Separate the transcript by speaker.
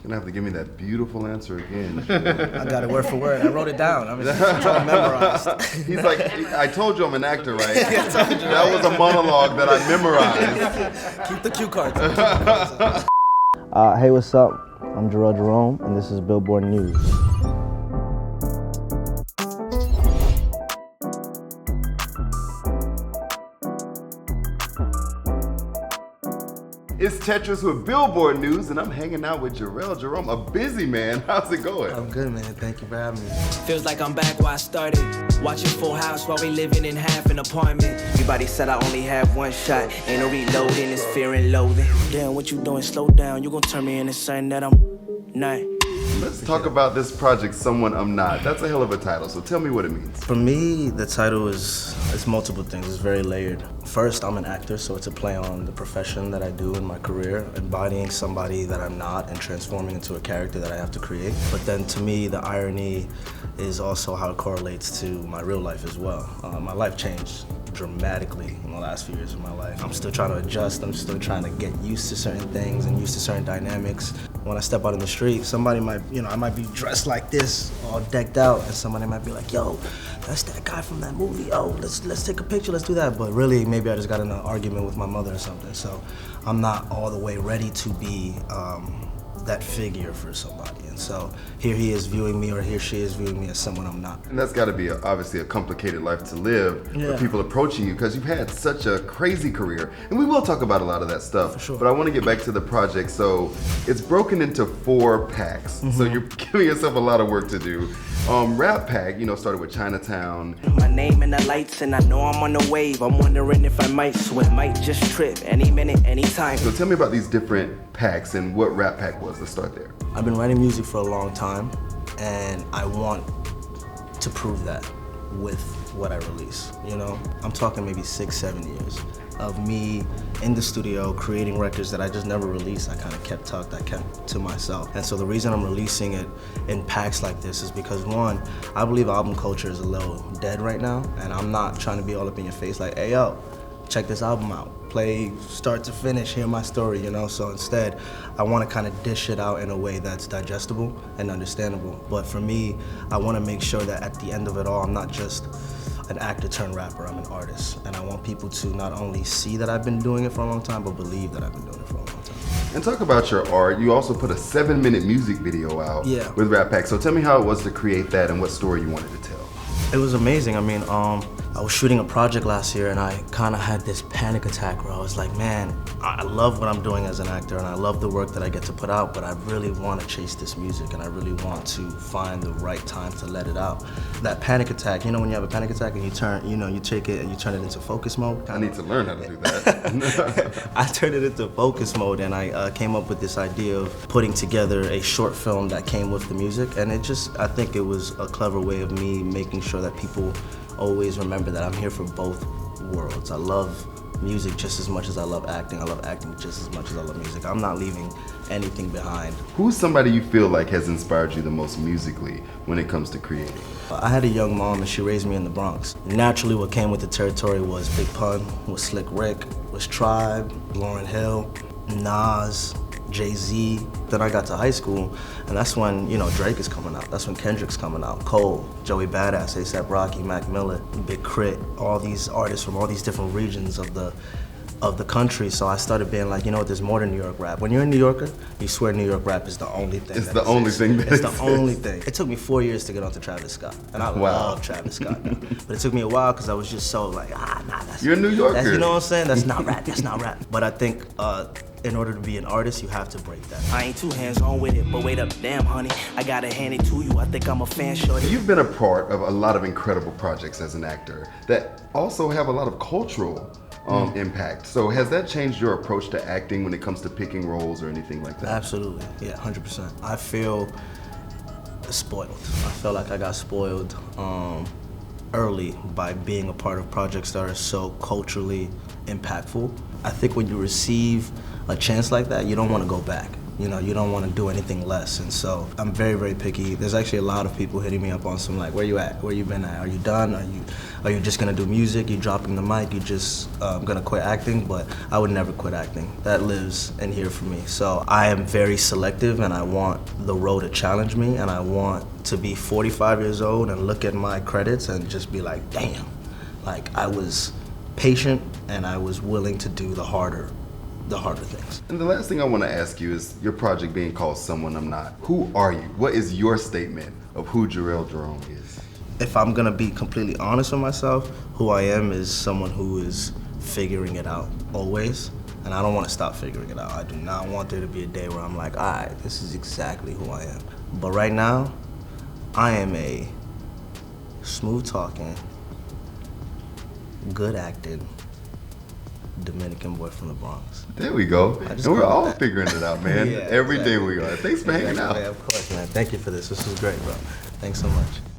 Speaker 1: You're gonna have to give me that beautiful answer again.
Speaker 2: I got it word for word. I wrote it down. I was trying to memorize.
Speaker 1: He's like, I told you I'm an actor, right? Yeah, I told you, that was a monologue that I memorized.
Speaker 2: Keep the cue cards.
Speaker 3: Hey, what's up? I'm Jharrel Jerome, and this is Billboard News.
Speaker 1: It's Tetris with Billboard News, and I'm hanging out with Jharrel Jerome, a busy man. How's it going?
Speaker 2: I'm good, man. Thank you for having me.
Speaker 4: Feels like I'm back where I started. Watching Full House while we living in half an apartment. Everybody said I only have one shot. Ain't no reloading, it's fear and loathing. Damn, what you doing? Slow down. You gon' turn me into something that I'm not.
Speaker 1: Let's talk about this project, Someone I'm Not. That's a hell of a title, so tell me what it means.
Speaker 3: For me, the title is multiple things. It's very layered. First, I'm an actor, so it's a play on the profession that I do in my career, embodying somebody that I'm not and transforming into a character that I have to create. But then to me, the irony is also how it correlates to my real life as well. My life changed dramatically in the last few years of my life. I'm still trying to adjust. I'm still trying to get used to certain things and used to certain dynamics. When I step out in the street, somebody might, I might be dressed like this, all decked out, and somebody might be like, yo, that's that guy from that movie. Oh, let's take a picture, let's do that. But really, maybe I just got in an argument with my mother or something. So I'm not all the way ready to be that figure for somebody. And so here he is viewing me, or here she is viewing me as someone I'm not.
Speaker 1: And that's got to be obviously a complicated life to live for people approaching you, because you've had such a crazy career. And we will talk about a lot of that stuff.
Speaker 3: For sure.
Speaker 1: But I want to get back to the project. So it's broken into 4 packs. Mm-hmm. So you're giving yourself a lot of work to do. Rap Pack, started with Chinatown.
Speaker 4: My name in the lights and I know I'm on the wave. I'm wondering if I might swim, might just trip any minute, anytime.
Speaker 1: So tell me about these different packs and what Rap Pack was. Let's start there.
Speaker 3: I've been writing music for a long time, and I want to prove that with what I release, I'm talking maybe 6-7 years of me in the studio creating records that I just never released. I kind of kept tucked, I kept to myself. And so the reason I'm releasing it in packs like this is because, one, I believe album culture is a little dead right now, and I'm not trying to be all up in your face like, hey yo, check this album out. Play start to finish, hear my story, So instead, I want to kind of dish it out in a way that's digestible and understandable. But for me, I want to make sure that at the end of it all, I'm not just an actor turned rapper, I'm an artist. And I want people to not only see that I've been doing it for a long time, but believe that I've been doing it for a long time.
Speaker 1: And talk about your art. You also put a 7-minute music video out with Rap Pack. So tell me how it was to create that and what story you wanted to tell.
Speaker 3: It was amazing. I was shooting a project last year, and I kind of had this panic attack where I was like, man, I love what I'm doing as an actor, and I love the work that I get to put out, but I really want to chase this music, and I really want to find the right time to let it out. That panic attack, when you have a panic attack and you turn, you take it and you turn it into focus mode.
Speaker 1: I need to learn how to do that.
Speaker 3: I turned it into focus mode, and I came up with this idea of putting together a short film that came with the music, and I think it was a clever way of me making sure that people always remember that I'm here for both worlds. I love music just as much as I love acting. I love acting just as much as I love music. I'm not leaving anything behind.
Speaker 1: Who's somebody you feel like has inspired you the most musically when it comes to creating?
Speaker 3: I had a young mom and she raised me in the Bronx. Naturally, what came with the territory was Big Pun, was Slick Rick, was Tribe, Lauryn Hill, Nas, Jay-Z. Then I got to high school, and that's when, Drake is coming out. That's when Kendrick's coming out. Cole, Joey Badass, A$AP Rocky, Mac Miller, Big Crit, all these artists from all these different regions of the country. So I started being like, there's more than New York rap. When you're a New Yorker, you swear New York rap is the only thing.
Speaker 1: It's the only thing that exists.
Speaker 3: It's the only thing. It took me 4 years to get onto Travis Scott, and I love Travis Scott now. But it took me a while because I was just so like, that's...
Speaker 1: You're a New Yorker.
Speaker 3: You know what I'm saying? That's not rap, that's not rap. But I think in order to be an artist, you have to break that.
Speaker 4: I ain't too hands-on with it, but wait up, damn honey, I gotta hand it to you. I think I'm a fan, shorty.
Speaker 1: You've been a part of a lot of incredible projects as an actor that also have a lot of cultural impact. So has that changed your approach to acting when it comes to picking roles or anything like that?
Speaker 3: Absolutely, yeah, 100%. I feel spoiled. I feel like I got spoiled early by being a part of projects that are so culturally impactful. I think when you receive a chance like that, you don't want to go back. You know, you don't want to do anything less. And so I'm very, very picky. There's actually a lot of people hitting me up on some like, where you at? Where you been at? Are you done? Are you just gonna do music? You dropping the mic? You just gonna quit acting? But I would never quit acting. That lives in here for me. So I am very selective, and I want the road to challenge me, and I want to be 45 years old and look at my credits and just be like, damn, like I was patient and I was willing to do the harder things.
Speaker 1: And the last thing I want to ask you is your project being called Someone I'm Not. Who are you? What is your statement of who Jharrel Jerome is?
Speaker 3: If I'm gonna be completely honest with myself, who I am is someone who is figuring it out always, and I don't want to stop figuring it out. I do not want there to be a day where I'm like, all right, this is exactly who I am. But right now, I am a smooth talking, good acting Dominican boy from the Bronx.
Speaker 1: There we go. And we're all figuring it out, man.
Speaker 3: Yeah,
Speaker 1: Every day
Speaker 3: exactly.
Speaker 1: we are. Thanks for hanging out.
Speaker 3: Yeah, of course, man. Thank you for this. This was great, bro. Thanks so much.